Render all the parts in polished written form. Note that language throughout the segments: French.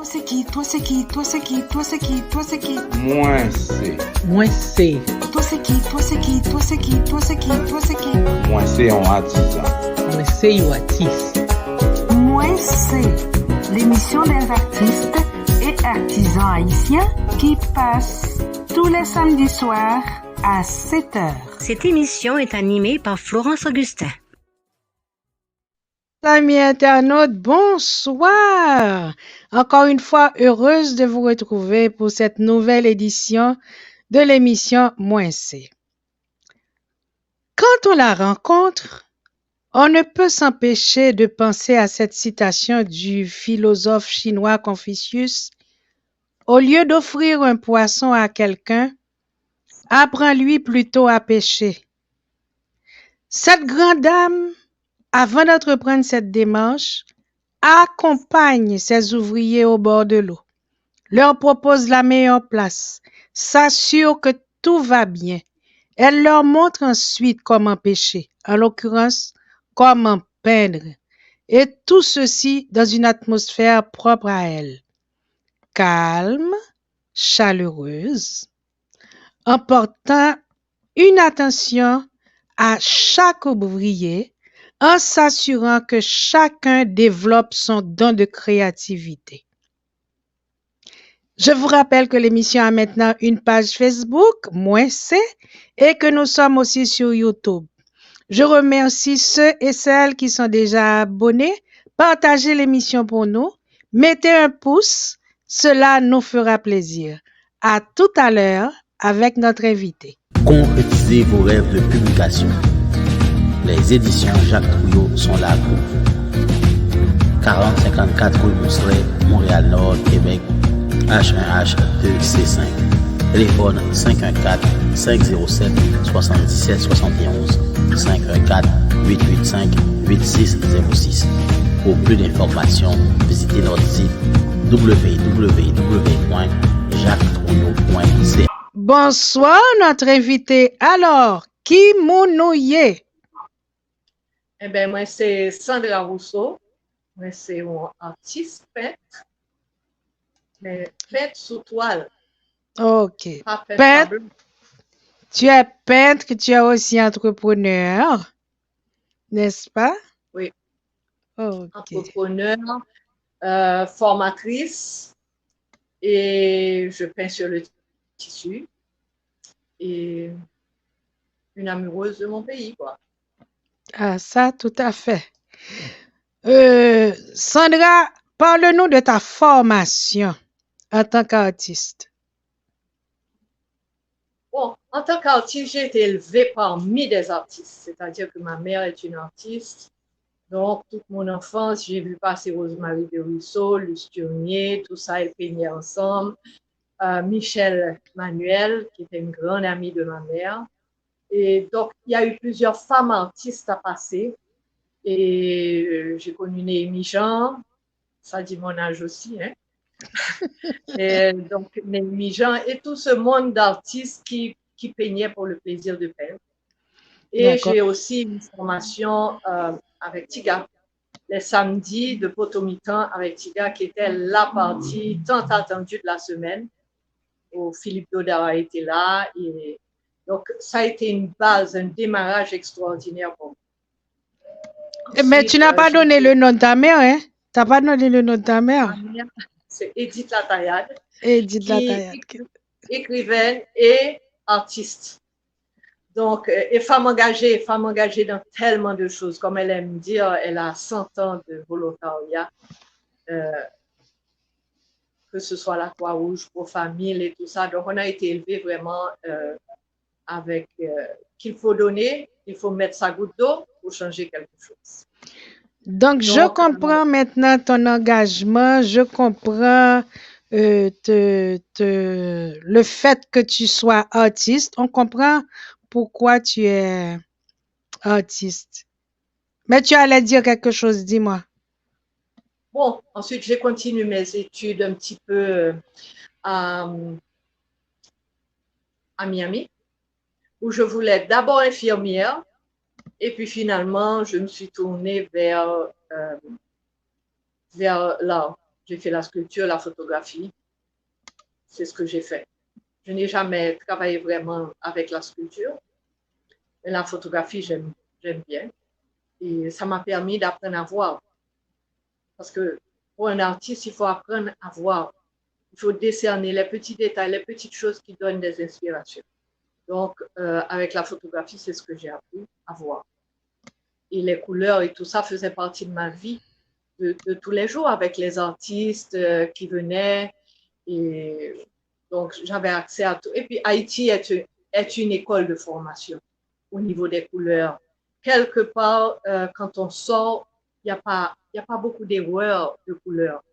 c'est qui? Toi c'est qui? Toi c'est qui? Toi c'est qui? Toi c'est qui? Moi c'est. Moi c'est. Toi c'est qui? Toi c'est qui? Toi c'est qui? Toi c'est qui? Toi c'est qui? Moi c'est un artisan. Moi c'est un artiste. Moi c'est l'émission des artistes et artisans haïtiens qui passe tous les samedis soirs à 7h. Cette émission est animée par Florence Augustin. Amis internautes, bonsoir. Encore une fois, heureuse de vous retrouver pour cette nouvelle édition de l'émission Moins C. Quand on la rencontre, on ne peut s'empêcher de penser à cette citation du philosophe chinois Confucius. Au lieu d'offrir un poisson à quelqu'un, apprends-lui plutôt à pêcher. Cette grande dame, avant d'entreprendre cette démarche, accompagne ses ouvriers au bord de l'eau, leur propose la meilleure place, s'assure que tout va bien. Elle leur montre ensuite comment pêcher, en l'occurrence, comment peindre, et tout ceci dans une atmosphère propre à elle, calme, chaleureuse, en portant une attention à chaque ouvrier, en s'assurant que chacun développe son don de créativité. Je vous rappelle que l'émission a maintenant une page Facebook, Moins C, et que nous sommes aussi sur YouTube. Je remercie ceux et celles qui sont déjà abonnés. Partagez l'émission pour nous. Mettez un pouce, cela nous fera plaisir. À tout à l'heure avec notre invité. Concrétisez vos rêves de publication. Les éditions Jacques Trouillot sont là pour vous. 4054 rue Mousselet, Montréal-Nord, Québec, H1H2C5. Téléphone 514-507-7771. 514-885-8606. Pour plus d'informations, visitez notre site www.jacquestrouillot.ca. Bonsoir, notre invité. Alors, qui mounouye? Eh bien, moi, c'est Sandra Rousseau. Moi, c'est un artiste peintre, mais peintre sous toile. Ok. Pas peintre Peintre, tableau. tu es peintre, tu es aussi entrepreneur, n'est-ce pas? Oui. Ok. Entrepreneur, formatrice, et je peins sur le tissu. Et une amoureuse de mon pays, quoi. Ah, ça, tout à fait. Sandra, parle-nous de ta formation en tant qu'artiste. Bon, en tant qu'artiste, j'ai été élevée parmi des artistes. C'est-à-dire que ma mère est une artiste. Donc, toute mon enfance, j'ai vu passer Rosemary de Rousseau, Luce Turnier, tout ça, elles peignaient ensemble. Michel Manuel, qui était une grande amie de ma mère. Et donc, il y a eu plusieurs femmes artistes à passer. Et j'ai connu Néhémie Jean, ça dit mon âge aussi, hein. Et donc, Néhémie Jean et tout ce monde d'artistes qui peignaient pour le plaisir de peindre. Et D'accord. j'ai aussi une formation avec Tiga, les samedis de Potomitan avec Tiga, qui était la partie tant attendue de la semaine, où Philippe Dodara était là. Et donc, ça a été une base, un démarrage extraordinaire pour moi. Mais tu n'as pas donné le nom de ta mère, hein? Tu n'as pas donné le nom de ta mère? Ma mère, c'est Edith Lataillade, Edith qui Lataillade. écrivaine et artiste. Donc, et femme engagée dans tellement de choses. Comme elle aime dire, elle a 100 ans de volontariat, que ce soit la Croix-Rouge, pour famille et tout ça. Donc, on a été élevés vraiment avec qu'il faut donner, il faut mettre sa goutte d'eau pour changer quelque chose. Donc, je comprends maintenant ton engagement, je comprends le fait que tu sois artiste, on comprend pourquoi tu es artiste. Mais tu allais dire quelque chose, dis-moi. Bon, ensuite, j'ai continué mes études un petit peu à Miami, où je voulais être d'abord infirmière, et puis finalement, je me suis tournée vers l'art. J'ai fait la sculpture, la photographie. C'est ce que j'ai fait. Je n'ai jamais travaillé vraiment avec la sculpture. Mais la photographie, j'aime bien. Et ça m'a permis d'apprendre à voir. Parce que pour un artiste, il faut apprendre à voir. Il faut décerner les petits détails, les petites choses qui donnent des inspirations. Donc, avec la photographie, c'est ce que j'ai appris à voir. Et les couleurs et tout ça faisait partie de ma vie de tous les jours avec les artistes qui venaient. Et donc, j'avais accès à tout. Et puis, Haïti est une école de formation au niveau des couleurs. Quelque part, quand on sort, il n'y a pas beaucoup d'erreurs de couleurs.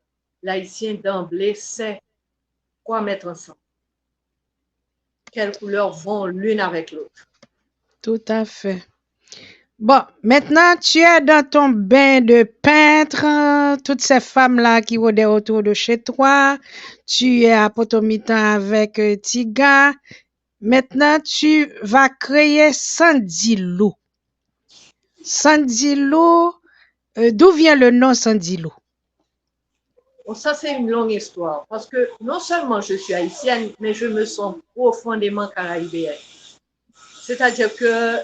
L'Haïtien d'emblée sait quoi mettre ensemble. Quelles couleurs vont l'une avec l'autre. Tout à fait. Bon, maintenant, tu es dans ton bain de peintre, toutes ces femmes-là qui rôdaient autour de chez toi. Tu es à Potomitan avec Tiga. Maintenant, tu vas créer Sandy Lou. Sandy Lou, d'où vient le nom Sandy Lou? Bon, ça, c'est une longue histoire. Parce que non seulement je suis haïtienne, mais je me sens profondément caraïbéenne. C'est-à-dire que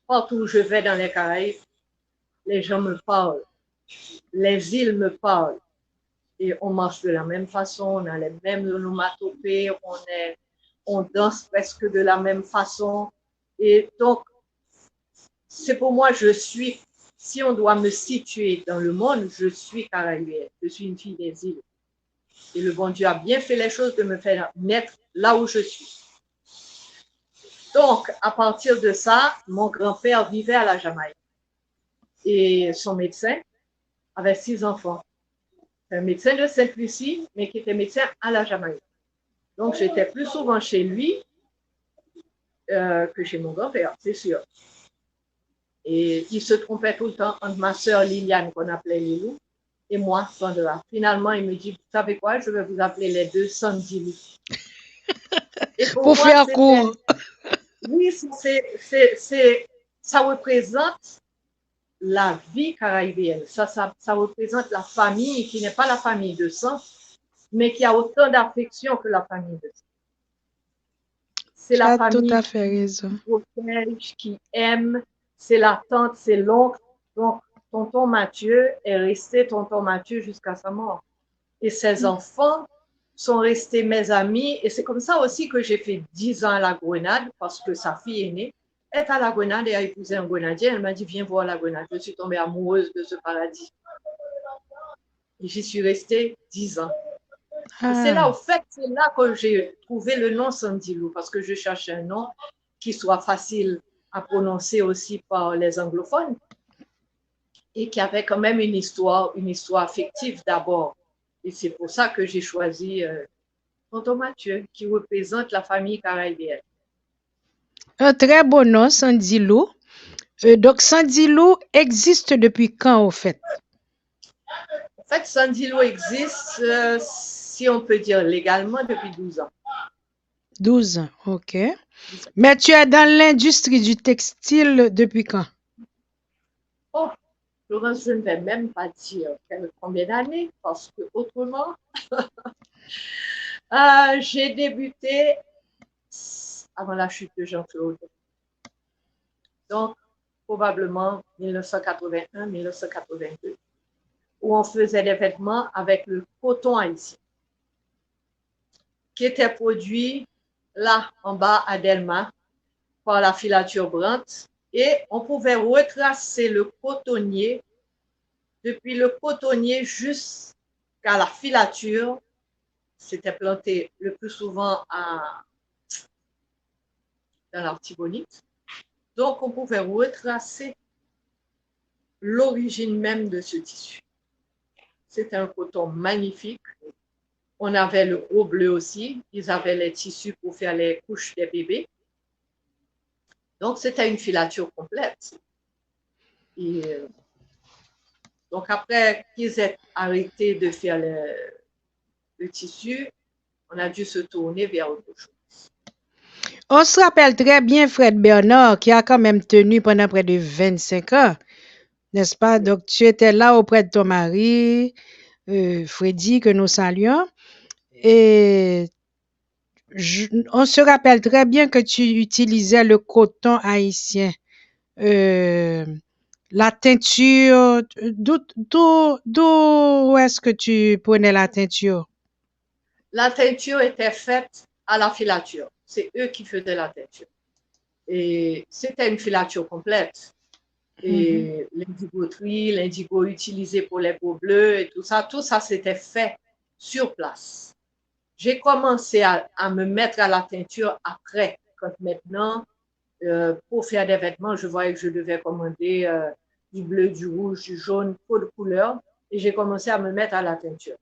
partout où je vais dans les Caraïbes, les gens me parlent. Les îles me parlent. Et on marche de la même façon, on a les mêmes onomatopées, on danse presque de la même façon. Et donc, c'est pour moi, si on doit me situer dans le monde, je suis caraïbéenne. Je suis une fille des îles. Et le bon Dieu a bien fait les choses de me faire naître là où je suis. Donc, à partir de ça, mon grand-père vivait à la Jamaïque. Et son médecin avait 6 enfants. Un médecin de Sainte-Lucie, mais qui était médecin à la Jamaïque. Donc, j'étais plus souvent chez lui que chez mon grand-père, c'est sûr. Et il se trompait tout le temps entre ma sœur Liliane, qu'on appelait Lilou, et moi, Sandra. Finalement, il me dit, vous savez quoi, je vais vous appeler les deux Sandy Lou. Pour faire court. Oui, ça représente la vie caraïbéenne. Ça représente la famille qui n'est pas la famille de sang, mais qui a autant d'affection que la famille de sang. C'est la famille tout à fait raison. Qui protège, qui aime. C'est la tante, c'est l'oncle. Donc, tonton Mathieu est resté tonton Mathieu jusqu'à sa mort. Et ses enfants sont restés mes amis. Et c'est comme ça aussi que j'ai fait 10 ans à la Grenade, parce que sa fille aînée est à la Grenade et a épousé un Grenadien. Elle m'a dit, viens voir la Grenade. Je suis tombée amoureuse de ce paradis. Et j'y suis restée 10 ans. C'est là, au fait, c'est là que j'ai trouvé le nom Sandy Lou, parce que je cherchais un nom qui soit facile à prononcer aussi par les anglophones et qui avait quand même une histoire affective d'abord. Et c'est pour ça que j'ai choisi tonton Mathieu, qui représente la famille caraïbéenne. Un très beau nom, Sandy Lou. Donc, Sandy Lou existe depuis quand, au fait? En fait, Sandy Lou existe, si on peut dire légalement, depuis 12 ans. 12 ans, ok. Mais tu es dans l'industrie du textile depuis quand? Oh, Florence, je ne vais même pas dire combien d'années, parce que autrement, j'ai débuté avant la chute de Jean-Claude. Donc, probablement 1981-1982, où on faisait des vêtements avec le coton haïtien, qui était produit là, en bas, à Delma, par la filature Brandt, et on pouvait retracer le cotonnier, depuis le cotonnier jusqu'à la filature. C'était planté le plus souvent dans l'Artibonite. Donc, on pouvait retracer l'origine même de ce tissu. C'était un coton magnifique. On avait le gros bleu aussi. Ils avaient les tissus pour faire les couches des bébés. Donc, c'était une filature complète. Et donc, après qu'ils aient arrêté de faire le tissu, on a dû se tourner vers autre chose. On se rappelle très bien Fred Bernard, qui a quand même tenu pendant près de 25 ans, n'est-ce pas? Donc, tu étais là auprès de ton mari. Freddy, que nous saluons. Et on se rappelle très bien que tu utilisais le coton haïtien. La teinture, d'où est-ce que tu prenais la teinture? La teinture était faite à la filature. C'est eux qui faisaient la teinture. Et c'était une filature complète. Et l'indigoterie, l'indigo utilisé pour les peaux bleues et tout ça c'était fait sur place. J'ai commencé à me mettre à la teinture après, quand maintenant, pour faire des vêtements, je voyais que je devais commander du bleu, du rouge, du jaune, trop de couleurs, et j'ai commencé à me mettre à la teinture.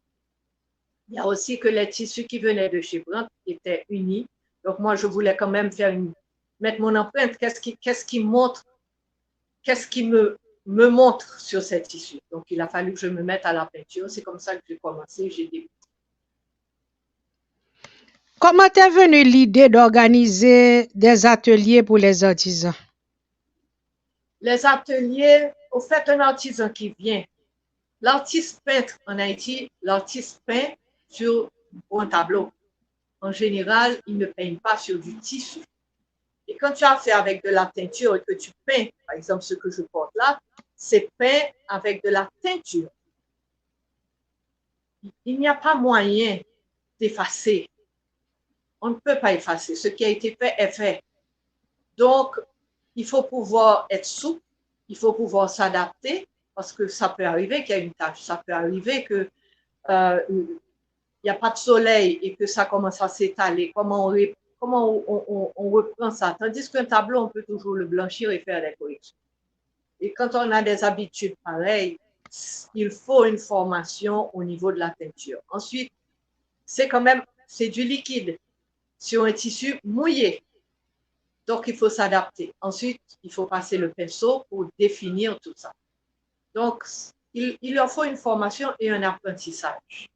Il y a aussi que les tissus qui venaient de chez Brandt étaient unis, donc moi je voulais quand même mettre mon empreinte, qu'est-ce qui me montre sur ces tissus. Donc il a fallu que je me mette à la peinture, c'est comme ça que j'ai commencé, j'ai débuté. Comment t'es venue l'idée d'organiser des ateliers pour les artisans? Les ateliers, au fait, un artisan qui vient, l'artiste peintre en Haïti, l'artiste peint sur un tableau. En général, il ne peigne pas sur du tissu. Et quand tu as fait avec de la teinture et que tu peins, par exemple ce que je porte là, c'est peint avec de la teinture. Il n'y a pas moyen d'effacer. On ne peut pas effacer. Ce qui a été fait est fait. Donc, il faut pouvoir être souple, il faut pouvoir s'adapter, parce que ça peut arriver qu'il y a une tache, ça peut arriver qu'il n'y a pas de soleil et que ça commence à s'étaler. Comment on reprend ça? Tandis qu'un tableau, on peut toujours le blanchir et faire des corrections. Et quand on a des habitudes pareilles, il faut une formation au niveau de la teinture. Ensuite, c'est du liquide sur un tissu mouillé. Donc, il faut s'adapter. Ensuite, il faut passer le pinceau pour définir tout ça. Donc, il leur faut une formation et un apprentissage.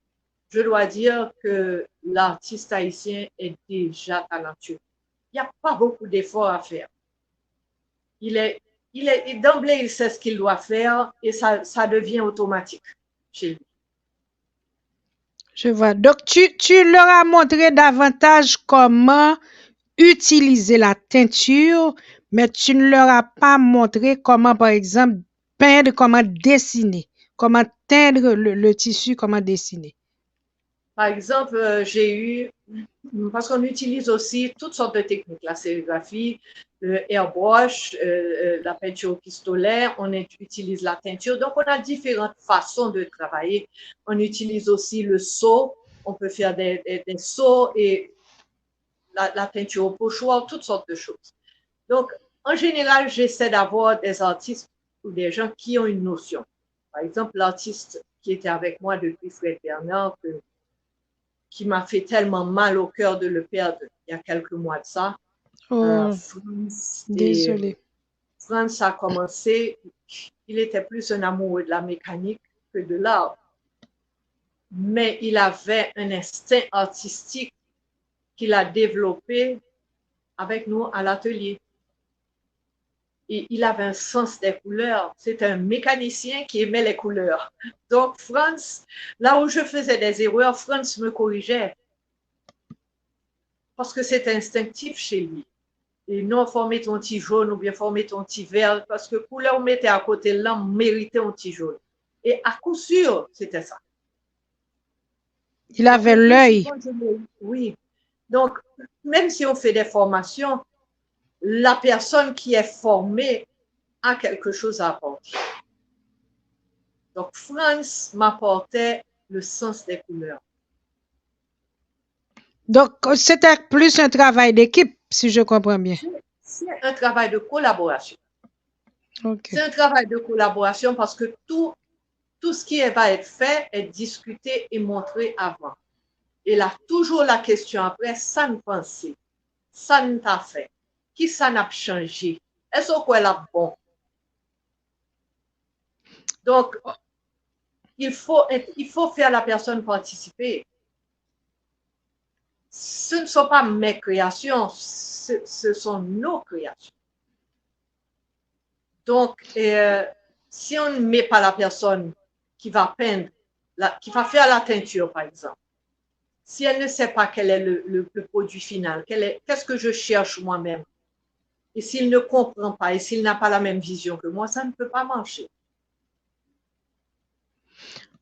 Je dois dire que l'artiste haïtien est déjà talentueux. Il n'y a pas beaucoup d'efforts à faire. D'emblée, il sait ce qu'il doit faire et ça devient automatique chez lui. Je vois. Donc, tu leur as montré davantage comment utiliser la teinture, mais tu ne leur as pas montré comment, par exemple, peindre, comment dessiner, comment teindre le tissu, comment dessiner. Par exemple, parce qu'on utilise aussi toutes sortes de techniques, la sérigraphie, le airbrush, la peinture au pistolet, on utilise la teinture. Donc, on a différentes façons de travailler. On utilise aussi le seau, on peut faire des seaux et la peinture au pochoir, toutes sortes de choses. Donc, en général, j'essaie d'avoir des artistes ou des gens qui ont une notion. Par exemple, l'artiste qui était avec moi depuis Fred Bernard, qui m'a fait tellement mal au cœur de le perdre il y a quelques mois de ça. Oh, désolé. Frans a commencé, il était plus un amoureux de la mécanique que de l'art. Mais il avait un instinct artistique qu'il a développé avec nous à l'atelier. Et il avait un sens des couleurs. C'est un mécanicien qui aimait les couleurs. Donc, Frans, là où je faisais des erreurs, Frans me corrigeait. Parce que c'est instinctif chez lui. Et non, former ton petit jaune ou bien former ton petit vert, parce que couleur mettait à côté de l'homme méritait un petit jaune. Et à coup sûr, c'était ça. Il avait l'œil. Oui. Donc, même si on fait des formations, la personne qui est formée a quelque chose à apporter. Donc, Frans m'apportait le sens des couleurs. Donc, c'était plus un travail d'équipe, si je comprends bien. C'est un travail de collaboration. Okay. C'est un travail de collaboration parce que tout ce qui va être fait est discuté et montré avant. Et là, toujours la question après, ça ne pensait, ça ne t'a fait. Qui ça n'a changé? Est-ce qu'elle a bon? Donc, il faut faire la personne participer. Ce ne sont pas mes créations, ce sont nos créations. Donc, si on ne met pas la personne qui va peindre qui va faire la teinture, par exemple, si elle ne sait pas quel est le produit final, qu'est-ce que je cherche moi-même, et s'il ne comprend pas, et s'il n'a pas la même vision que moi, ça ne peut pas marcher.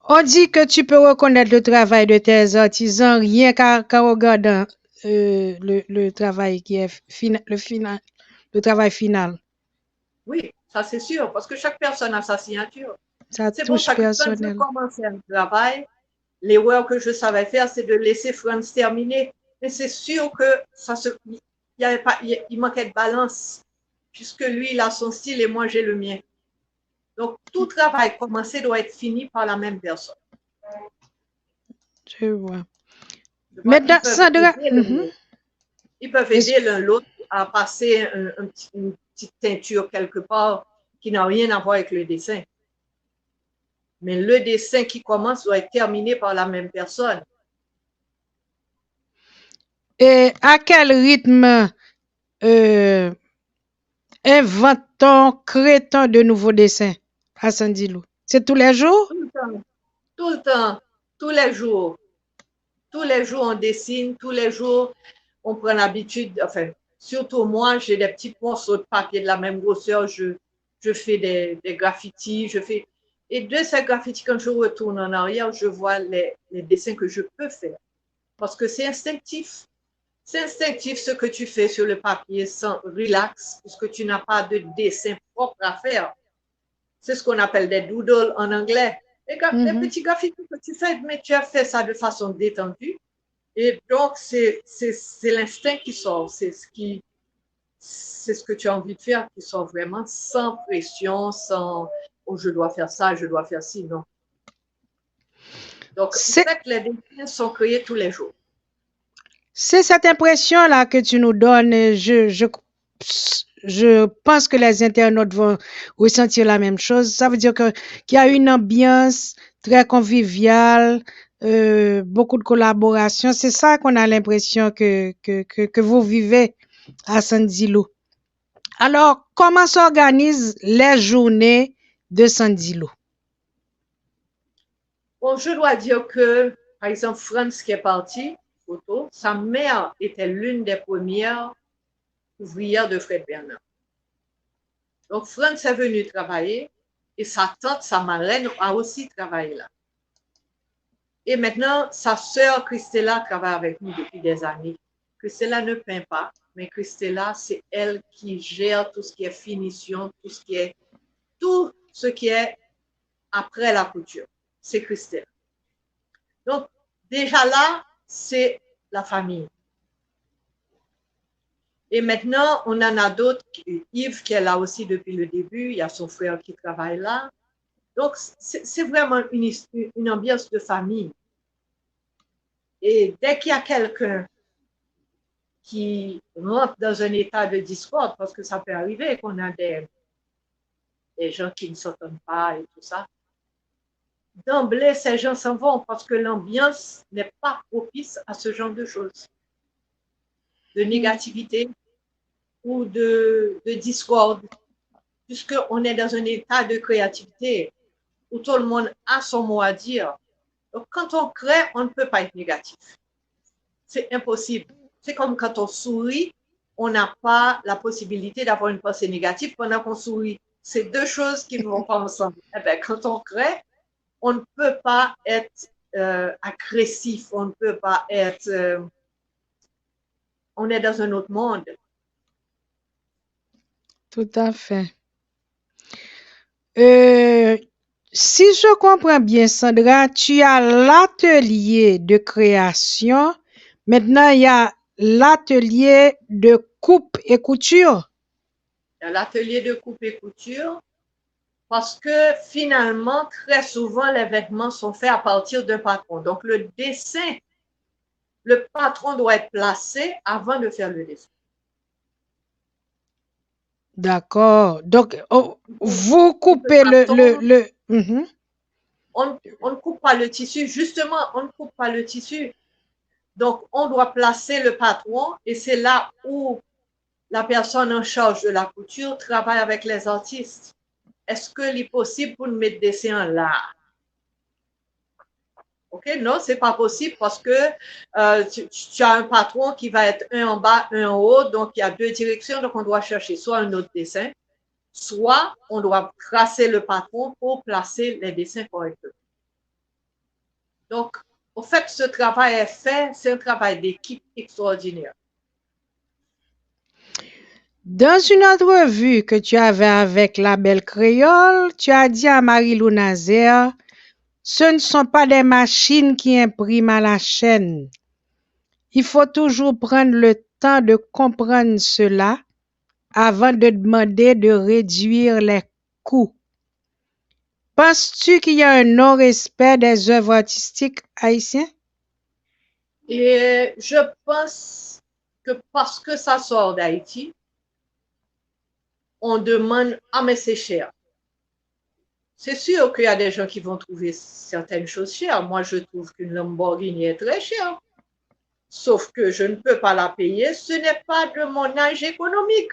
On dit que tu peux reconnaître le travail de tes artisans rien qu'en regardant le travail qui est le travail final. Oui, ça c'est sûr, parce que chaque personne a sa signature. Ça C'est pour touche ça que quand je personnel. commençais un travail, l'erreur que je savais faire, c'est de laisser Franz terminer. Mais c'est sûr que il manquait de balance, puisque lui, il a son style et moi, j'ai le mien. Donc, tout travail commencé doit être fini par la même personne. Je vois. Maintenant, Sandra, ils peuvent aider l'un l'autre à passer une petite teinture quelque part qui n'a rien à voir avec le dessin. Mais le dessin qui commence doit être terminé par la même personne. Et à quel rythme invente-t-on, crée-t-on de nouveaux dessins à Sandilou? C'est tous les jours? Tout le temps, tout le temps, tous les jours. Tous les jours, on dessine, tous les jours, on prend l'habitude, enfin, surtout moi, j'ai des petits morceaux de papier de la même grosseur, je fais des graffitis, et de ces graffitis, quand je retourne en arrière, je vois les dessins que je peux faire. Parce que c'est instinctif. C'est instinctif ce que tu fais sur le papier sans relax, puisque tu n'as pas de dessin propre à faire. C'est ce qu'on appelle des doodles en anglais. Les petits graffitis que tu fais, mais tu as fait ça de façon détendue. Et donc, c'est l'instinct qui sort. C'est ce que tu as envie de faire qui sort vraiment sans pression, sans « oh, je dois faire ça, je dois faire ci », non. Donc, c'est vrai que les dessins sont créés tous les jours. C'est cette impression-là que tu nous donnes. Je pense que les internautes vont ressentir la même chose. Ça veut dire qu'il y a une ambiance très conviviale, beaucoup de collaboration. C'est ça qu'on a l'impression que vous vivez à Sandilou. Alors, comment s'organisent les journées de Sandilou? Bon, je dois dire que, par exemple, Franz qui est parti, sa mère était l'une des premières ouvrières de Fred Bernard. Donc, Franz est venu travailler et sa tante, sa marraine, a aussi travaillé là. Et maintenant, sa sœur Christella travaille avec nous depuis des années. Christella ne peint pas, mais Christella, c'est elle qui gère tout ce qui est finition, tout ce qui est après la couture. C'est Christella. Donc, déjà là, c'est la famille. Et maintenant, on en a d'autres. Yves, qui est là aussi depuis le début, il y a son frère qui travaille là. Donc, c'est vraiment une ambiance de famille. Et dès qu'il y a quelqu'un qui rentre dans un état de discorde, parce que ça peut arriver qu'on a des gens qui ne s'entendent pas et tout ça, d'emblée, ces gens s'en vont parce que l'ambiance n'est pas propice à ce genre de choses, de négativité ou de discorde, puisqu'on est dans un état de créativité où tout le monde a son mot à dire. Donc, quand on crée, on ne peut pas être négatif. C'est impossible. C'est comme quand on sourit, on n'a pas la possibilité d'avoir une pensée négative pendant qu'on sourit. C'est deux choses qui ne vont pas ensemble. Eh bien, quand on crée, on ne peut pas être agressif, on ne peut pas être... on est dans un autre monde. Tout à fait. Si je comprends bien, Sandra, tu as l'atelier de création. Maintenant, il y a l'atelier de coupe et couture. Il y a l'atelier de coupe et couture parce que finalement, très souvent, les vêtements sont faits à partir d'un patron. Donc, le dessin, le patron doit être placé avant de faire le dessin. D'accord. Donc, vous coupez On ne coupe pas le tissu. Justement, on ne coupe pas le tissu. Donc, on doit placer le patron et c'est là où la personne en charge de la couture travaille avec les artistes. Est-ce qu'il est possible pour nous mettre des dessins là? OK? Non, c'est pas possible parce que tu as un patron qui va être un en bas, un en haut, donc il y a deux directions, donc on doit chercher soit un autre dessin, soit on doit tracer le patron pour placer les dessins correctement. Donc, au fait, ce travail est fait, c'est un travail d'équipe extraordinaire. Dans une entrevue que tu avais avec la Belle Créole, tu as dit à Marie-Lou Nazaire, ce ne sont pas des machines qui impriment à la chaîne. Il faut toujours prendre le temps de comprendre cela avant de demander de réduire les coûts. Penses-tu qu'il y a un non-respect des œuvres artistiques haïtiennes? Et je pense que parce que ça sort d'Haïti, on demande, ah mais c'est cher. C'est sûr qu'il y a des gens qui vont trouver certaines choses chères. Moi, je trouve qu'une Lamborghini est très chère. Sauf que je ne peux pas la payer. Ce n'est pas de mon âge économique.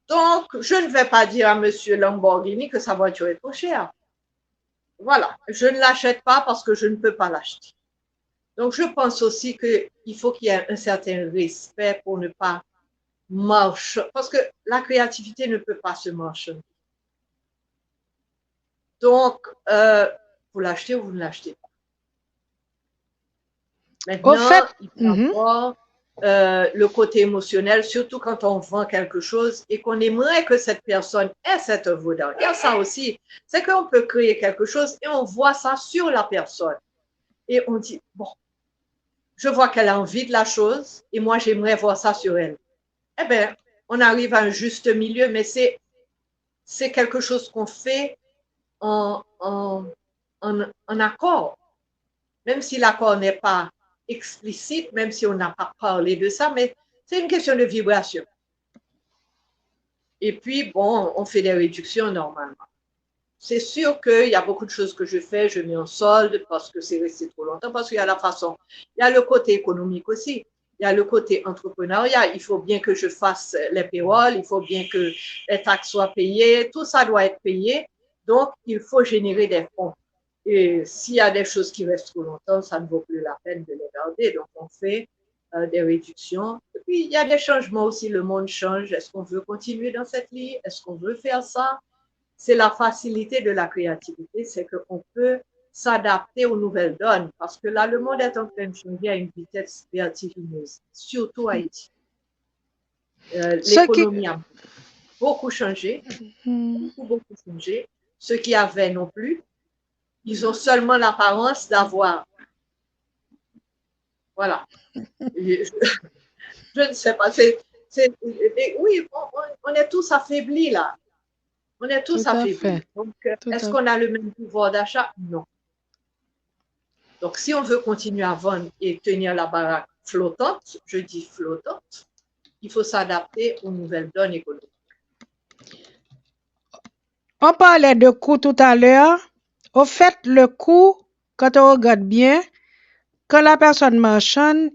Donc, je ne vais pas dire à monsieur Lamborghini que sa voiture est trop chère. Voilà. Je ne l'achète pas parce que je ne peux pas l'acheter. Donc, je pense aussi qu'il faut qu'il y ait un certain respect pour ne pas marcher. Parce que la créativité ne peut pas se marchander. Donc, vous l'achetez ou vous ne l'achetez pas. Maintenant, il faut avoir le côté émotionnel, surtout quand on vend quelque chose et qu'on aimerait que cette personne ait cette œuvre d'art. Il y a ça aussi, c'est qu'on peut créer quelque chose et on voit ça sur la personne. Et on dit, bon, je vois qu'elle a envie de la chose et moi, j'aimerais voir ça sur elle. Eh bien, on arrive à un juste milieu, mais c'est quelque chose qu'on fait en accord. Même si l'accord n'est pas explicite, même si on n'a pas parlé de ça, mais c'est une question de vibration. Et puis, bon, on fait des réductions normalement. C'est sûr qu'il y a beaucoup de choses que je fais, je mets en solde parce que c'est resté trop longtemps, parce qu'il y a la façon, il y a le côté économique aussi, il y a le côté entrepreneuriat, il faut bien que je fasse les payrolls, il faut bien que les taxes soient payées, tout ça doit être payé, donc il faut générer des fonds. Et s'il y a des choses qui restent trop longtemps, ça ne vaut plus la peine de les garder. Donc, on fait des réductions. Et puis, il y a des changements aussi. Le monde change. Est-ce qu'on veut continuer dans cette ligne? Est-ce qu'on veut faire ça? C'est la facilité de la créativité. C'est qu'on peut s'adapter aux nouvelles donnes. Parce que là, le monde est en train de changer à une vitesse vertigineuse, surtout Haïti. L'économie a beaucoup changé. Beaucoup changé. Ceux qui avaient non plus. Ils ont seulement l'apparence d'avoir. Voilà. Je ne sais pas. Oui, on est tous affaiblis là. On est tous affaiblis. Donc, est-ce qu'on a le même pouvoir d'achat? Non. Donc, si on veut continuer à vendre et tenir la baraque flottante, je dis flottante, il faut s'adapter aux nouvelles donnes économiques. On parlait de coût tout à l'heure. Au fait, le coût, quand on regarde bien, quand la personne marchande,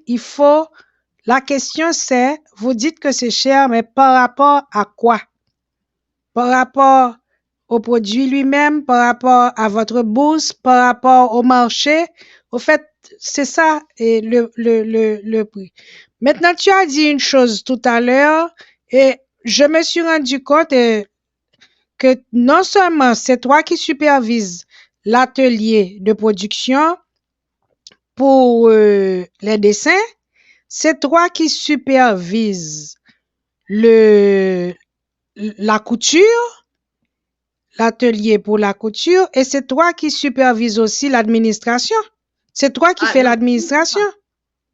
la question c'est, vous dites que c'est cher, mais par rapport à quoi? Par rapport au produit lui-même, par rapport à votre bourse, par rapport au marché. Au fait, c'est ça le prix. Maintenant, tu as dit une chose tout à l'heure et je me suis rendu compte que non seulement c'est toi qui supervises l'atelier de production pour les dessins, c'est toi qui supervises la couture, l'atelier pour la couture, et c'est toi qui supervises aussi l'administration. C'est toi qui fais l'administration?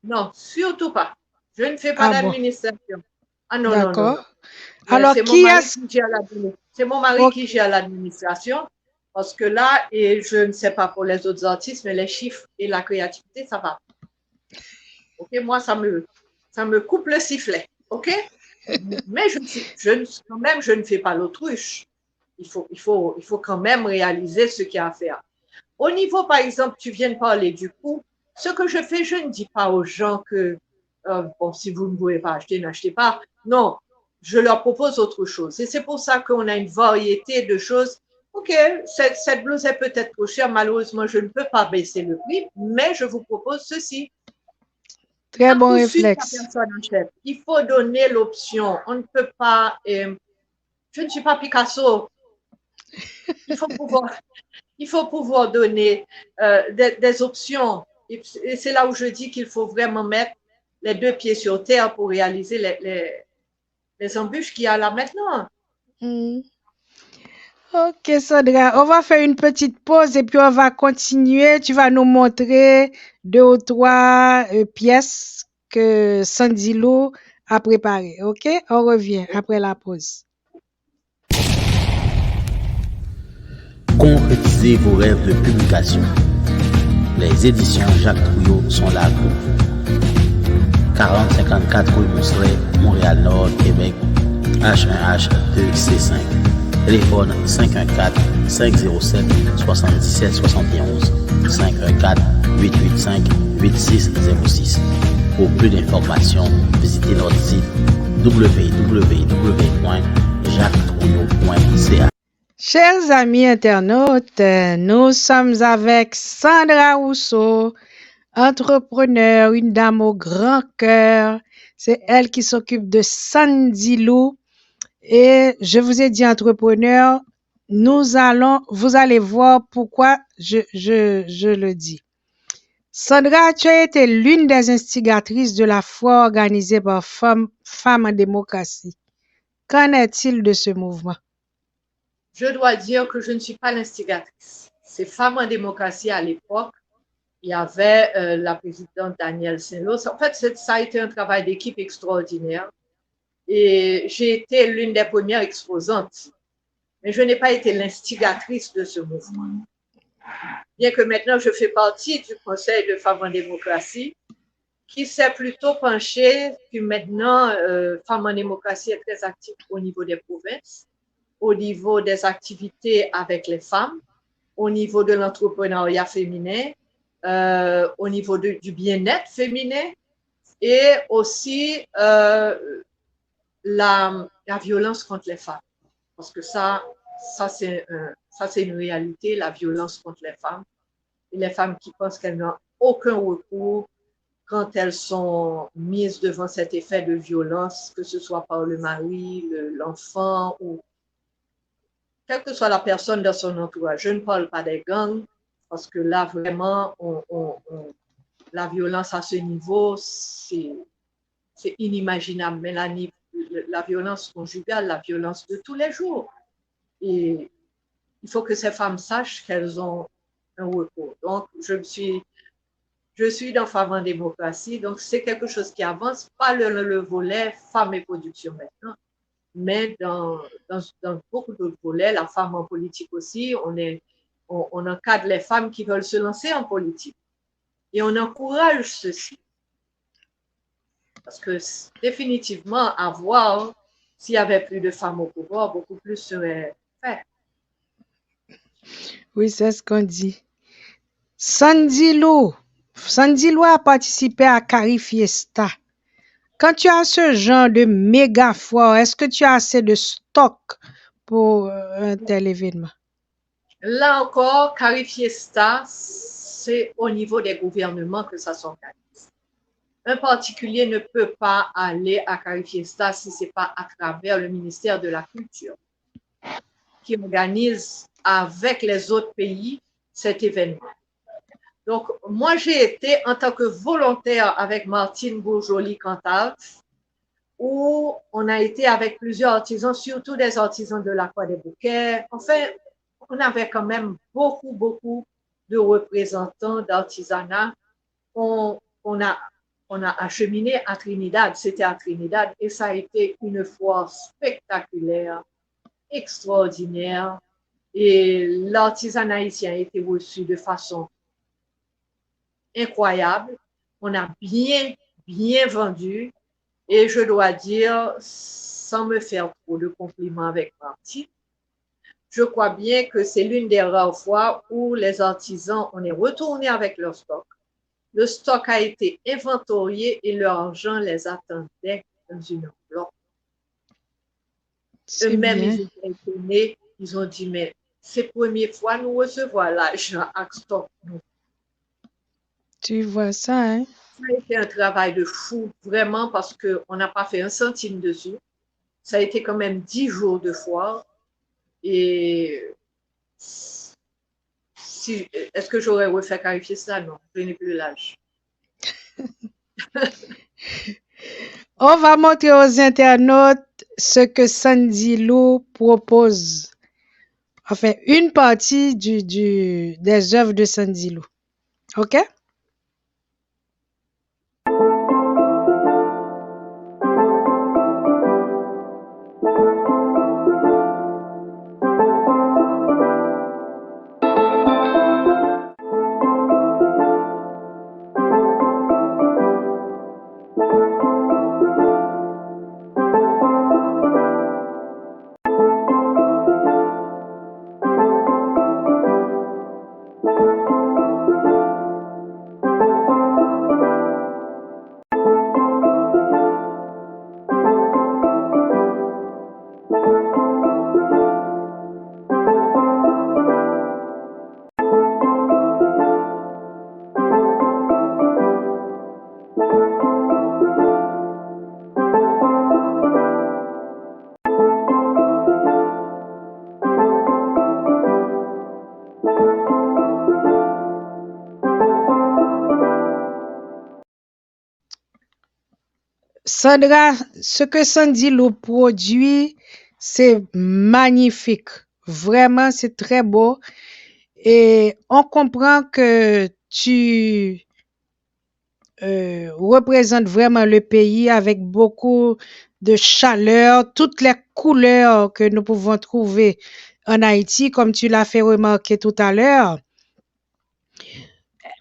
Non, surtout pas. Je ne fais pas d'administration. Ah non, d'accord. Non. Alors, c'est mon mari qui gère l'administration. Parce que là, et je ne sais pas pour les autres artistes, mais les chiffres et la créativité, ça va. OK, moi, ça me coupe le sifflet. OK? Mais quand même, je ne fais pas l'autruche. Il faut quand même réaliser ce qu'il y a à faire. Au niveau, par exemple, tu viens de parler du coût. Ce que je fais, je ne dis pas aux gens que, bon, si vous ne pouvez pas acheter, n'achetez pas. Non, je leur propose autre chose. Et c'est pour ça qu'on a une variété de choses OK, cette blouse est peut-être trop chère. Malheureusement, je ne peux pas baisser le prix, mais je vous propose ceci. Très bon Quand vous suivez la réflexe. personne en chef, il faut donner l'option. On ne peut pas. Je ne suis pas Picasso. Il faut pouvoir donner des options. Et c'est là où je dis qu'il faut vraiment mettre les deux pieds sur terre pour réaliser les embûches qu'il y a là maintenant. Ok, Sandra, on va faire une petite pause et puis on va continuer. Tu vas nous montrer 2 ou 3 pièces que Sandy Lou a préparées. Ok, on revient après la pause. Concrétisez vos rêves de publication. Les éditions Jacques Trouillot sont là pour vous. 4054 rue Mousselet, Montréal-Nord, Québec, H1H2C5. Téléphone 514-507-7771, 514-885-8606. Pour plus d'informations, visitez notre site www.jacquestrouillot.ca. Chers amis internautes, nous sommes avec Sandra Rousseau, entrepreneur, une dame au grand cœur. C'est elle qui s'occupe de Sandy Lou. Et je vous ai dit entrepreneur, vous allez voir pourquoi je le dis. Sandra, tu as été l'une des instigatrices de la foire organisée par Femmes en démocratie. Qu'en est-il de ce mouvement? Je dois dire que je ne suis pas l'instigatrice. C'est Femmes en démocratie à l'époque. Il y avait la présidente Danielle Saint-Lô. En fait, ça a été un travail d'équipe extraordinaire. Et j'ai été l'une des premières exposantes. Mais je n'ai pas été l'instigatrice de ce mouvement. Bien que maintenant, je fais partie du Conseil de Femmes en démocratie, qui s'est plutôt penché, puis maintenant, Femmes en démocratie est très active au niveau des provinces, au niveau des activités avec les femmes, au niveau de l'entrepreneuriat féminin, au niveau du bien-être féminin et aussi la violence contre les femmes. Parce que ça c'est une réalité, la violence contre les femmes. Et les femmes qui pensent qu'elles n'ont aucun recours quand elles sont mises devant cet effet de violence, que ce soit par le mari, l'enfant ou quelle que soit la personne dans son entourage. Je ne parle pas des gangs, parce que là, vraiment, la violence à ce niveau, c'est inimaginable. Mais la violence conjugale, la violence de tous les jours. Et il faut que ces femmes sachent qu'elles ont un recours. Donc, je suis dans Femmes en démocratie, donc c'est quelque chose qui avance, pas le volet femmes et production maintenant, mais dans beaucoup d'autres volets, la femme en politique aussi, on encadre les femmes qui veulent se lancer en politique. Et on encourage ceci. Parce que définitivement, à voir, s'il y avait plus de femmes au pouvoir, beaucoup plus serait fait. Oui, c'est ce qu'on dit. Sandy Lou a participé à Cari Fiesta. Quand tu as ce genre de méga foire, est-ce que tu as assez de stock pour un tel événement? Là encore, Cari Fiesta, c'est au niveau des gouvernements que ça s'organise. Un particulier ne peut pas aller à Cari Fiesta si ce n'est pas à travers le ministère de la Culture qui organise avec les autres pays cet événement. Donc, moi, j'ai été en tant que volontaire avec Martine Bourjoli-Cantal, où on a été avec plusieurs artisans, surtout des artisans de l'Aqua des Bouquets. Enfin, on avait quand même beaucoup de représentants d'artisanat. On a acheminé à Trinidad, c'était à Trinidad, et ça a été une foire spectaculaire, extraordinaire, et l'artisanat haïtien a été reçu de façon incroyable. On a bien vendu, et je dois dire, sans me faire trop de compliments avec Martine, je crois bien que c'est l'une des rares fois où les artisans, on est retourné avec leur stock. Le stock a été inventorié et leur argent les attendait dans une enveloppe. Eux-mêmes, ils étaient étonnés. Ils ont dit, mais c'est la première fois nous recevons l'argent à stock. Tu vois ça, hein? Ça a été un travail de fou, vraiment, parce qu'on n'a pas fait un centime dessus. Ça a été quand même 10 jours de foire. Et est-ce que j'aurais refait clarifier ça? Non, je n'ai plus l'âge. On va montrer aux internautes ce que Sandy Lou propose. Enfin, une partie des œuvres de Sandy Lou. OK? Sandra, ce que Sandy Lou produit, c'est magnifique. Vraiment, c'est très beau. Et on comprend que tu représentes vraiment le pays avec beaucoup de chaleur, toutes les couleurs que nous pouvons trouver en Haïti, comme tu l'as fait remarquer tout à l'heure.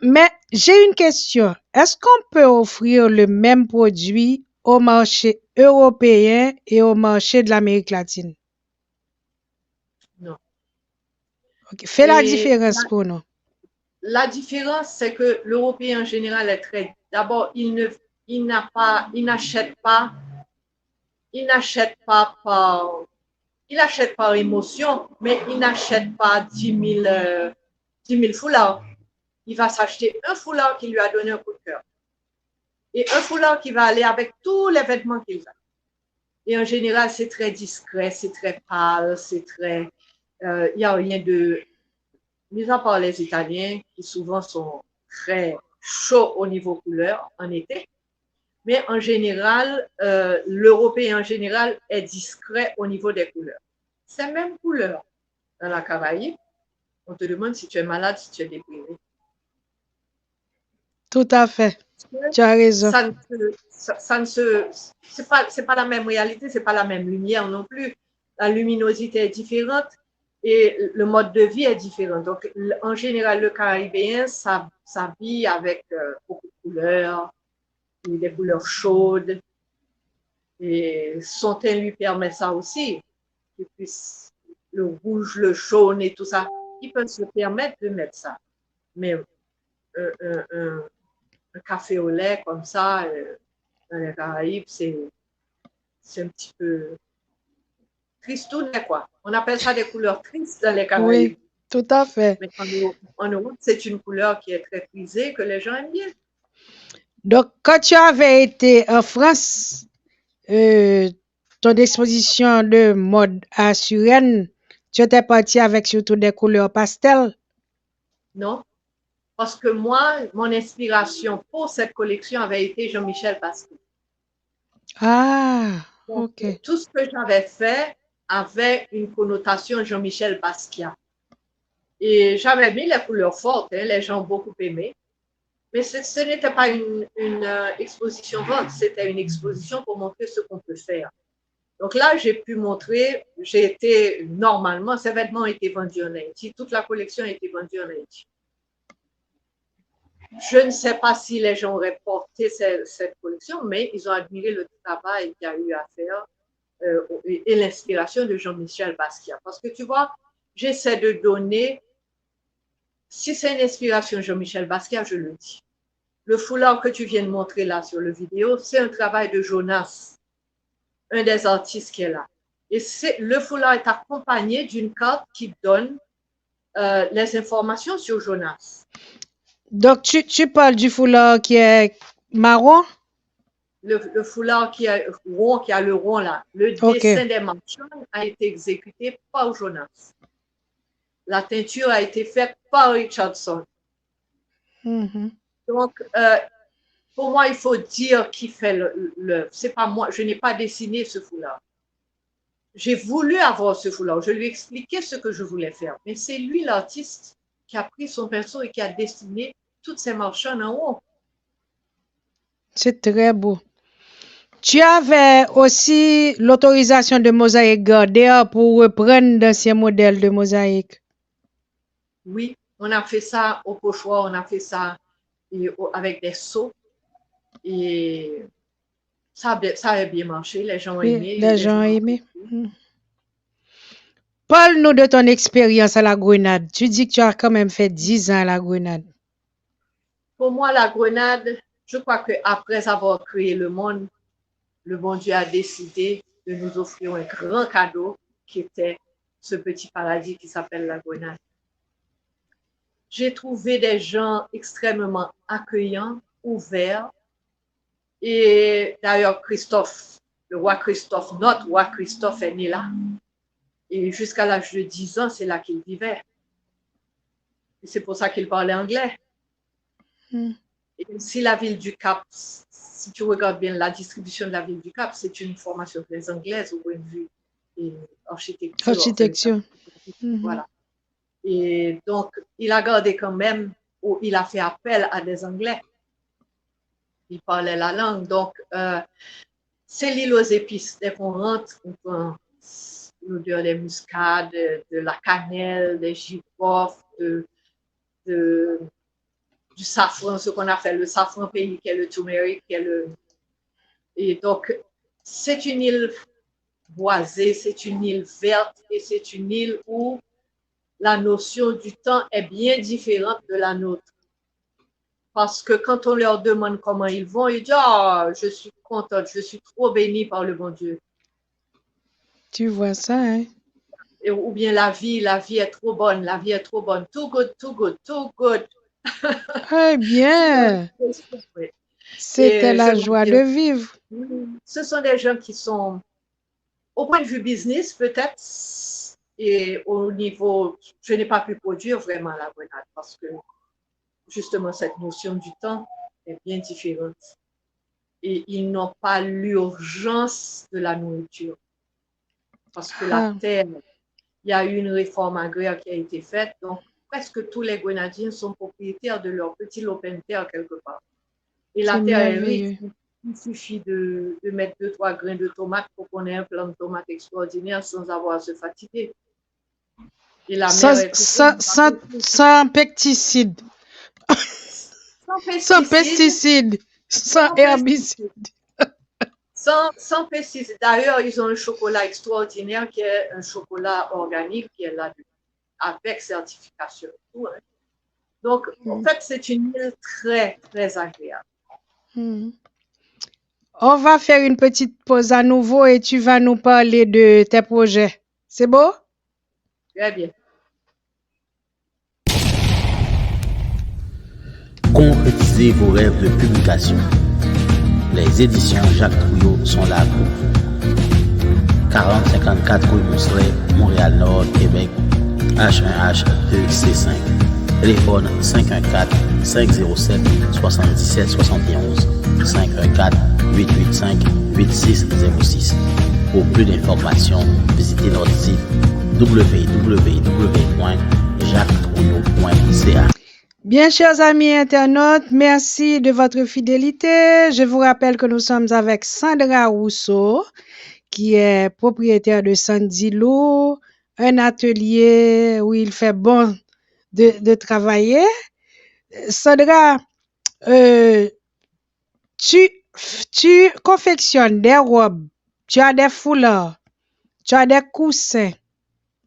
Mais j'ai une question. Est-ce qu'on peut offrir le même produit au marché européen et au marché de l'Amérique latine? Non. Okay. Fais la Et différence pour nous. La différence, c'est que l'Européen en général est très. D'abord, il n'achète pas par émotion, mais il n'achète pas 10 000 foulards. Il va s'acheter un foulard qui lui a donné un coup de cœur. Et un foulard qui va aller avec tous les vêtements qu'il a. Et en général, c'est très discret, c'est très pâle, c'est très. Il n'y a rien de. Mis à part les Italiens, qui souvent sont très chauds au niveau couleur en été. Mais en général, l'Européen en général est discret au niveau des couleurs. Ces mêmes couleurs dans la Caraïbe, on te demande si tu es malade, si tu es déprimé. Tout à fait. Tu as raison. C'est pas la même réalité, c'est pas la même lumière non plus. La luminosité est différente et le mode de vie est différent. Donc, en général, le Caribéen s'habille avec beaucoup de couleurs, des couleurs chaudes. Et son teint lui permet ça aussi. Et puis, le rouge, le jaune et tout ça, il peut se permettre de mettre ça. Mais un café au lait comme ça, dans les Caraïbes, c'est un petit peu tristounet, quoi. On appelle ça des couleurs tristes dans les Caraïbes. Oui, tout à fait. Mais en Europe, c'est une couleur qui est très prisée, que les gens aiment bien. Donc, quand tu avais été en France, ton exposition de mode à Suresnes, tu étais parti avec surtout des couleurs pastel? Non, parce que moi, mon inspiration pour cette collection avait été Jean-Michel Basquiat. Ah, donc, ok. Tout ce que j'avais fait avait une connotation Jean-Michel Basquiat. Et j'avais mis les couleurs fortes, hein, les gens ont beaucoup aimé. Mais ce n'était pas une exposition vente, c'était une exposition pour montrer ce qu'on peut faire. Donc là, j'ai pu montrer, normalement, ces vêtements ont été vendus en Haïti, toute la collection a été vendue en Haïti. Je ne sais pas si les gens auraient porté cette collection, mais ils ont admiré le travail qu'il y a eu à faire et l'inspiration de Jean-Michel Basquiat. Parce que tu vois, j'essaie de donner, si c'est une inspiration Jean-Michel Basquiat, je le dis. Le foulard que tu viens de montrer là sur la vidéo, c'est un travail de Jonas, un des artistes qui est là. Et le foulard est accompagné d'une carte qui donne les informations sur Jonas. Donc, tu parles du foulard qui est marron? Le foulard qui a le rond là. Le Ok. dessin des marchands a été exécuté par Jonas. La teinture a été faite par Richardson. Mhm. Donc, pour moi, il faut dire qui fait l'œuvre. C'est pas moi, je n'ai pas dessiné ce foulard. J'ai voulu avoir ce foulard. Je lui ai expliqué ce que je voulais faire. Mais c'est lui, l'artiste, qui a pris son pinceau et qui a dessiné toutes ces marchands en haut. C'est très beau. Tu avais aussi l'autorisation de Mosaïque Gardner pour reprendre d'anciens modèles de mosaïque. Oui, on a fait ça au pochoir, on a fait ça avec des seaux. Et ça a bien marché. Les gens ont Oui, aimé. les gens ont aimé. Parle-nous de ton expérience à la Grenade. Tu dis que tu as quand même fait 10 ans à la Grenade. Pour moi, la Grenade, je crois qu'après avoir créé le monde, le bon Dieu a décidé de nous offrir un grand cadeau qui était ce petit paradis qui s'appelle la Grenade. J'ai trouvé des gens extrêmement accueillants, ouverts. Et d'ailleurs, Christophe, le roi Christophe, notre roi Christophe est né là. Et jusqu'à l'âge de 10 ans, c'est là qu'il vivait. Et c'est pour ça qu'il parlait anglais. Et si la ville du Cap, si tu regardes bien la distribution de la ville du Cap, c'est une formation très anglaise au point de vue architecture. Architecture. Voilà. Et donc, il a gardé quand même, il a fait appel à des Anglais. Il parlait la langue. Donc, c'est l'île aux épices. Dès qu'on rentre, on prend l'odeur des muscades, de la cannelle, des girofles, du safran, ce qu'on appelle le safran pays, qui est le turmeric, Et donc, c'est une île boisée, c'est une île verte et c'est une île où la notion du temps est bien différente de la nôtre. Parce que quand on leur demande comment ils vont, ils disent « Ah, je suis contente, je suis trop bénie par le bon Dieu. » Tu vois ça, hein? Ou bien la vie est trop bonne, la vie est trop bonne. Too good, too good, too good. Eh bien, c'était la joie de vivre. Ce sont des gens qui sont, au point de vue business peut-être, et au niveau, je n'ai pas pu produire vraiment la Grenade parce que justement cette notion du temps est bien différente. Et ils n'ont pas l'urgence de la nourriture. Parce que la terre, il y a eu une réforme agraire qui a été faite, donc presque tous les Grenadiens sont propriétaires de leur petit lopin de terre quelque part. Et la terre est riche. Il suffit de mettre 2-3 grains de tomates pour qu'on ait un plant de tomates extraordinaire sans avoir à se fatiguer. Et la sans pesticides. Sans pesticides. Sans herbicides. Sans pesticides. D'ailleurs, ils ont un chocolat extraordinaire qui est un chocolat organique qui est là avec certification. Donc, en fait, c'est une île très, très agréable. On va faire une petite pause à nouveau et tu vas nous parler de tes projets. C'est beau? Très bien. Concrétisez vos rêves de publication. Les éditions Jacques Trouillot sont là pour vous. 4054 rue Mousselet, Montréal-Nord, Québec, H1H2C5. Téléphone 514-507-7771. 514-885-8606. Pour plus d'informations, visitez notre site www.jacquestrouillot.ca. Bien, chers amis internautes, merci de votre fidélité. Je vous rappelle que nous sommes avec Sandra Rousseau, qui est propriétaire de Sandilo, un atelier où il fait bon de travailler. Sandra, tu confectionnes des robes, tu as des foulards, tu as des coussins,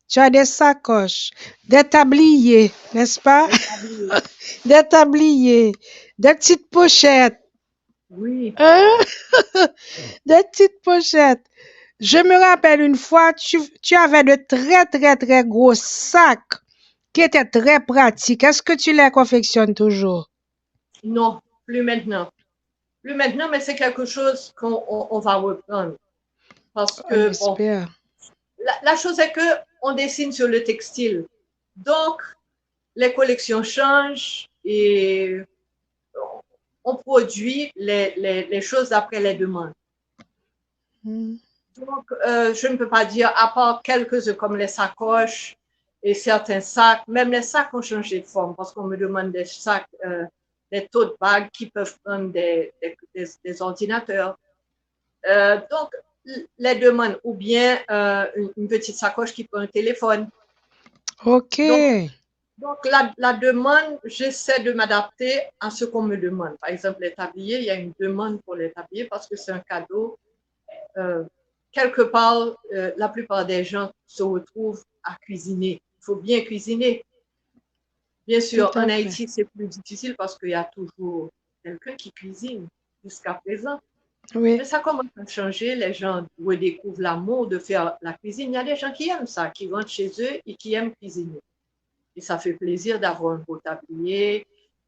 tu as des sacoches, des tabliers, n'est-ce pas? Des tabliers, des petites pochettes. Oui. Des petites pochettes. Je me rappelle une fois, tu avais de très, très, très gros sacs qui étaient très pratiques. Est-ce que tu les confectionnes toujours? Non, plus maintenant. Plus maintenant, mais c'est quelque chose qu'on va reprendre. Parce On que, bon, espère. la chose est que on dessine sur le textile. Donc, les collections changent et on produit les choses d'après les demandes. Mm. Donc, je ne peux pas dire, à part quelques-uns comme les sacoches et certains sacs, même les sacs ont changé de forme parce qu'on me demande des sacs, des tote bags qui peuvent prendre des ordinateurs. Donc, les demandes, ou bien une petite sacoche qui prend un téléphone. OK. Donc la demande, j'essaie de m'adapter à ce qu'on me demande. Par exemple, les tabliers, il y a une demande pour les tabliers parce que c'est un cadeau. Quelque part, la plupart des gens se retrouvent à cuisiner. Il faut bien cuisiner. Bien sûr, Tout à en fait. Haïti, c'est plus difficile parce qu'il y a toujours quelqu'un qui cuisine jusqu'à présent. Oui. Mais ça commence à changer. Les gens redécouvrent l'amour de faire la cuisine. Il y a des gens qui aiment ça, qui rentrent chez eux et qui aiment cuisiner. Et ça fait plaisir d'avoir un beau tablier.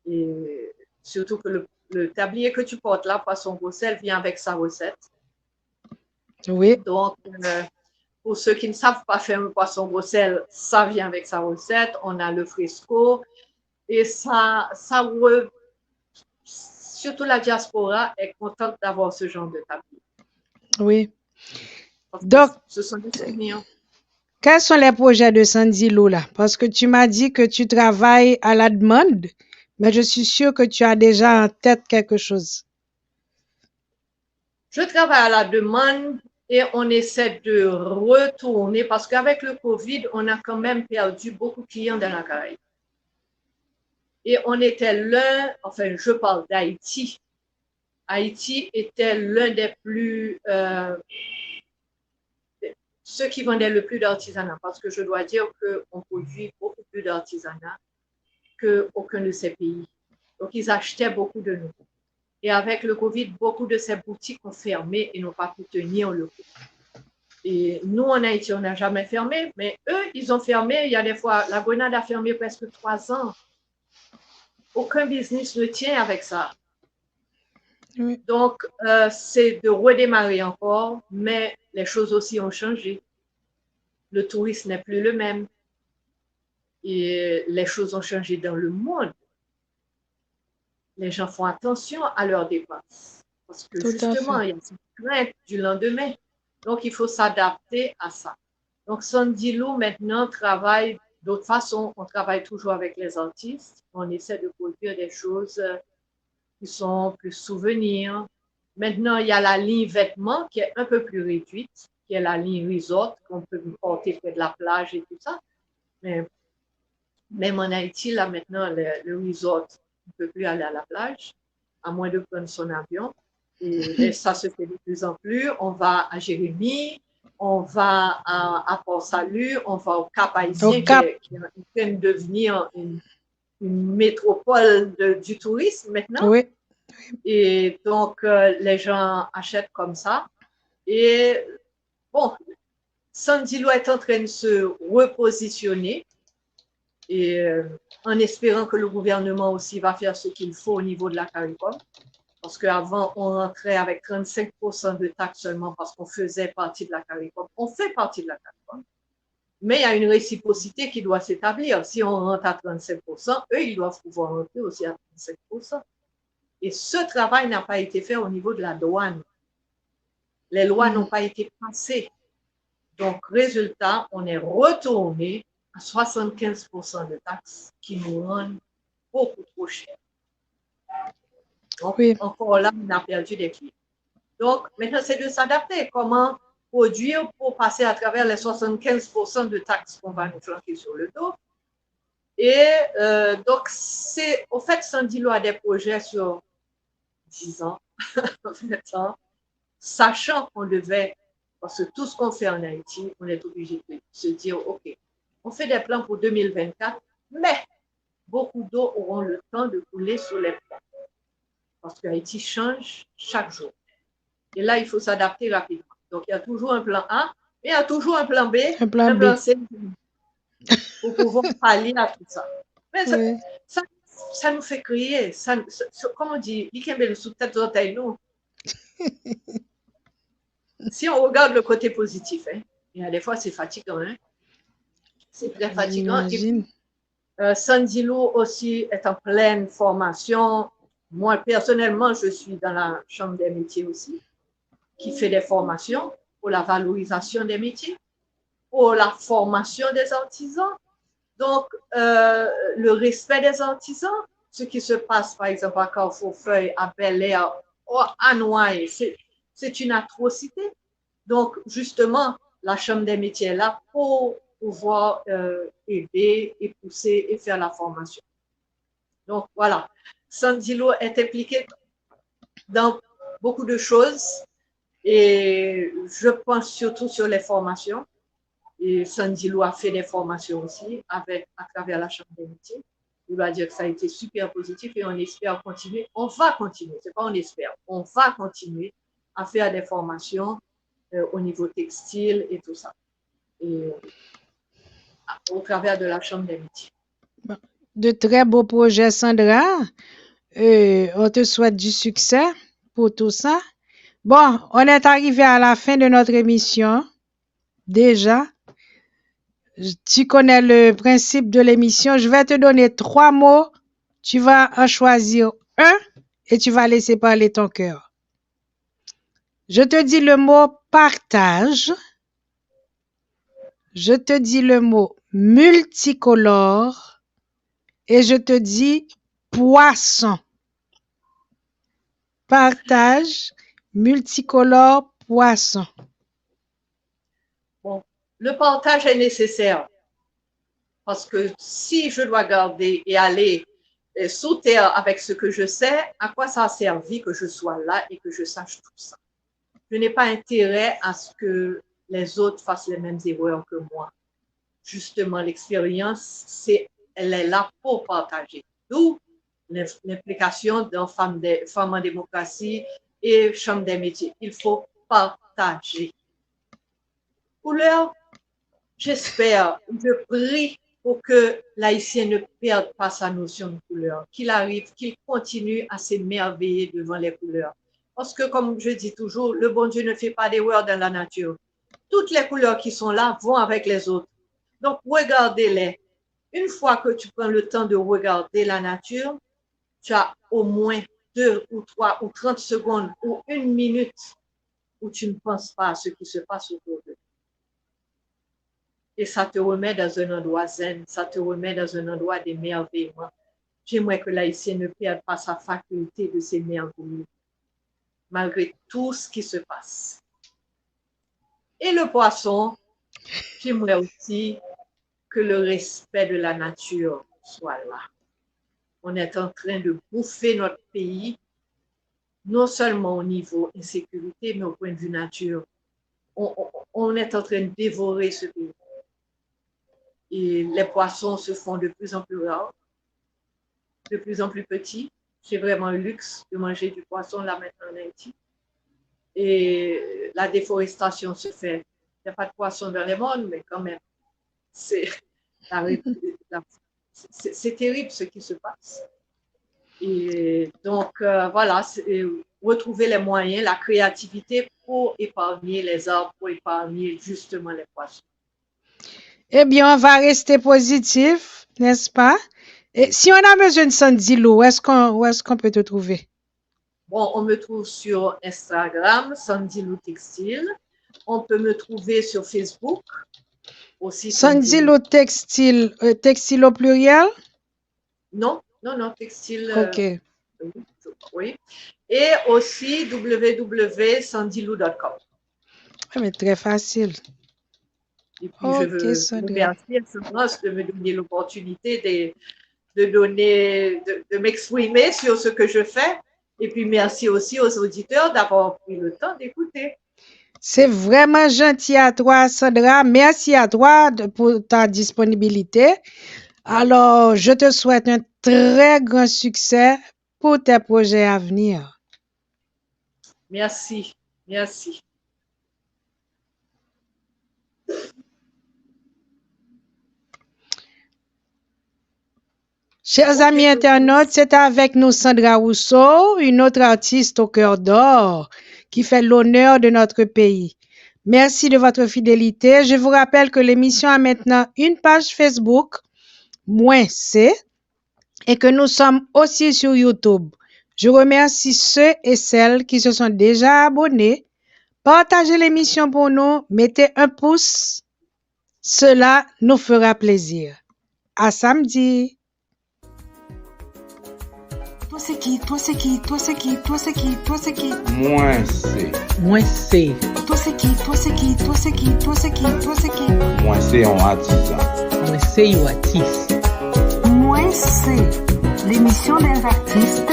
Et surtout que le tablier que tu portes là, Poisson Bruxelles, vient avec sa recette. Oui. Donc, pour ceux qui ne savent pas faire un Poisson Bruxelles, ça vient avec sa recette. On a le fresco. Et surtout la diaspora est contente d'avoir ce genre de tablier. Oui. Parce que Donc, ce sont des souvenirs. quels sont les projets de Sandy Lou là? Parce que tu m'as dit que tu travailles à la demande, mais je suis sûre que tu as déjà en tête quelque chose. Je travaille à la demande et on essaie de retourner parce qu'avec le Covid, on a quand même perdu beaucoup de clients dans la Caraïbe. Et on était enfin, je parle d'Haïti. Haïti était l'un des plus, ceux qui vendaient le plus d'artisanat, parce que je dois dire qu'on produit beaucoup plus d'artisanat qu'aucun de ces pays. Donc, ils achetaient beaucoup de nous. Et avec le Covid, beaucoup de ces boutiques ont fermé et n'ont pas pu tenir le coup. Et nous, en Haïti, on n'a jamais fermé, mais eux, ils ont fermé. Il y a des fois, la Grenade a fermé presque 3 ans. Aucun business ne tient avec ça. Oui. Donc, c'est de redémarrer encore, mais les choses aussi ont changé. Le tourisme n'est plus le même. Et les choses ont changé dans le monde. Les gens font attention à leurs dépenses. Parce que justement, il y a cette crainte du lendemain. Donc, il faut s'adapter à ça. Donc, Sandy Lou, maintenant, travaille d'autre façon. On travaille toujours avec les artistes. On essaie de produire des choses qui sont plus souvenirs. Maintenant, il y a la ligne vêtements qui est un peu plus réduite, qui est la ligne resort, qu'on peut porter près de la plage et tout ça. Mais même en Haïti, là, maintenant, le resort, on ne peut plus aller à la plage, à moins de prendre son avion. Et ça se fait de plus en plus. On va à Jérémie, on va à Port-Salut, on va au Cap Haïtien, qui est en train de devenir une métropole du tourisme maintenant. Oui. Et donc, les gens achètent comme ça. Et bon, Sandy Lou est en train de se repositionner et en espérant que le gouvernement aussi va faire ce qu'il faut au niveau de la CARICOM. Parce qu'avant, on rentrait avec 35% de taxes seulement parce qu'on faisait partie de la CARICOM. On fait partie de la CARICOM. Mais il y a une réciprocité qui doit s'établir. Si on rentre à 35%, eux, ils doivent pouvoir rentrer aussi à 35%. Et ce travail n'a pas été fait au niveau de la douane. Les lois n'ont pas été passées. Donc, résultat, on est retourné à 75% de taxes qui nous rendent beaucoup trop cher. Donc, encore là, on a perdu des clients. Donc, maintenant, c'est de s'adapter. Comment produire pour passer à travers les 75% de taxes qu'on va nous flanquer sur le dos. Et donc, c'est, au fait, Sandy Lou a des projets sur 10 ans, 20 ans, sachant qu'on devait, parce que tout ce qu'on fait en Haïti, on est obligé de se dire, OK, on fait des plans pour 2024, mais beaucoup d'eau auront le temps de couler sur les plans. Parce que Haïti change chaque jour. Et là, il faut s'adapter rapidement. Donc, il y a toujours un plan A, mais il y a toujours un plan B, un plan C, pour pouvoir pallier à tout ça. Mais Oui. ça nous fait crier. Comme on dit, le sous-tête d'orteil, nous. Si on regarde le côté positif, hein, et des fois c'est fatigant, hein, c'est très fatigant. Et J'imagine. puis, Sandy Lou aussi est en pleine formation. Moi, personnellement, je suis dans la chambre des métiers aussi, qui fait des formations pour la valorisation des métiers, pour la formation des artisans. Donc, le respect des artisans, ce qui se passe, par exemple, à Carrefour-Feuille, à Bel-Air, à Noailles, c'est une atrocité. Donc, justement, la Chambre des métiers est là pour pouvoir aider et pousser et faire la formation. Donc, voilà. Sandy Lou est impliquée dans beaucoup de choses et je pense surtout sur les formations. Et Sandy Lou a fait des formations aussi à travers la Chambre des métiers. Je dois dire que ça a été super positif et on espère continuer. On va continuer, c'est pas on espère, on va continuer à faire des formations au niveau textile et tout ça. Et au travers de la Chambre des métiers. De très beaux projets, Sandra. On te souhaite du succès pour tout ça. Bon, on est arrivé à la fin de notre émission. Déjà, tu connais le principe de l'émission. Je vais te donner 3 mots. Tu vas en choisir un et tu vas laisser parler ton cœur. Je te dis le mot partage. Je te dis le mot multicolore. Et je te dis poisson. Partage, multicolore, poisson. Bon, le partage est nécessaire parce que si je dois garder et aller sous terre avec ce que je sais, à quoi ça a servi que je sois là et que je sache tout ça? Je n'ai pas intérêt à ce que les autres fassent les mêmes erreurs que moi. Justement, l'expérience, elle est là pour partager. D'où l'implication dans Femmes en démocratie et Chambre des métiers. Il faut partager. Couleur, j'espère, je prie pour que l'haïtien ne perde pas sa notion de couleur, qu'il arrive, qu'il continue à s'émerveiller devant les couleurs. Parce que, comme je dis toujours, le bon Dieu ne fait pas d'erreur dans la nature. Toutes les couleurs qui sont là vont avec les autres. Donc, regardez-les. Une fois que tu prends le temps de regarder la nature, tu as au moins 2 ou 3 ou 30 secondes ou 1 minute où tu ne penses pas à ce qui se passe autour de toi. Et ça te remet dans un endroit zen, ça te remet dans un endroit d'émerveillement. J'aimerais que l'haïtien ne perde pas sa faculté de s'émerveiller, malgré tout ce qui se passe. Et le poisson, j'aimerais aussi que le respect de la nature soit là. On est en train de bouffer notre pays, non seulement au niveau insécurité, mais au point de vue nature. On est en train de dévorer ce pays. Et les poissons se font de plus en plus rares, de plus en plus petits. C'est vraiment un luxe de manger du poisson là maintenant en Haïti. Et la déforestation se fait. Il n'y a pas de poisson dans le monde, mais quand même, c'est terrible ce qui se passe. Et donc, voilà, retrouver les moyens, la créativité pour épargner les arbres, pour épargner justement les poissons. Eh bien, on va rester positif, n'est-ce pas? Et si on a besoin de Sandy Lou, où est-ce qu'on peut te trouver? Bon, on me trouve sur Instagram, Sandy Lou Textile. On peut me trouver sur Facebook aussi. Sandy Lou Textile, textile au pluriel? Non, textile. OK. Oui. Et aussi www.sandylou.com. Ah, mais très facile. Et puis, je veux remercier Florence de me donner l'opportunité de m'exprimer sur ce que je fais. Et puis, merci aussi aux auditeurs d'avoir pris le temps d'écouter. C'est vraiment gentil à toi, Sandra. Merci à toi pour ta disponibilité. Alors, je te souhaite un très grand succès pour tes projets à venir. Merci. Merci. Chers amis internautes, c'est avec nous Sandra Rousseau, une autre artiste au cœur d'or qui fait l'honneur de notre pays. Merci de votre fidélité. Je vous rappelle que l'émission a maintenant une page Facebook, -C, et que nous sommes aussi sur YouTube. Je remercie ceux et celles qui se sont déjà abonnés. Partagez l'émission pour nous, mettez un pouce. Cela nous fera plaisir. À samedi. Toi c'est qui, toi c'est qui, toi c'est qui, toi c'est qui, toi c'est qui, Moins C. -C. toi c'est qui, toi c'est qui, toi c'est qui, toi c'est qui, toi c'est qui, Moins C en artisan. -C ou artiste. -C, l'émission des artistes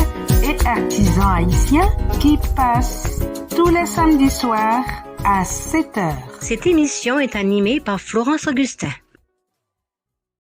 et artisans haïtiens qui passe tous les samedis soirs à 7h. Cette émission est animée par Florence Augustin.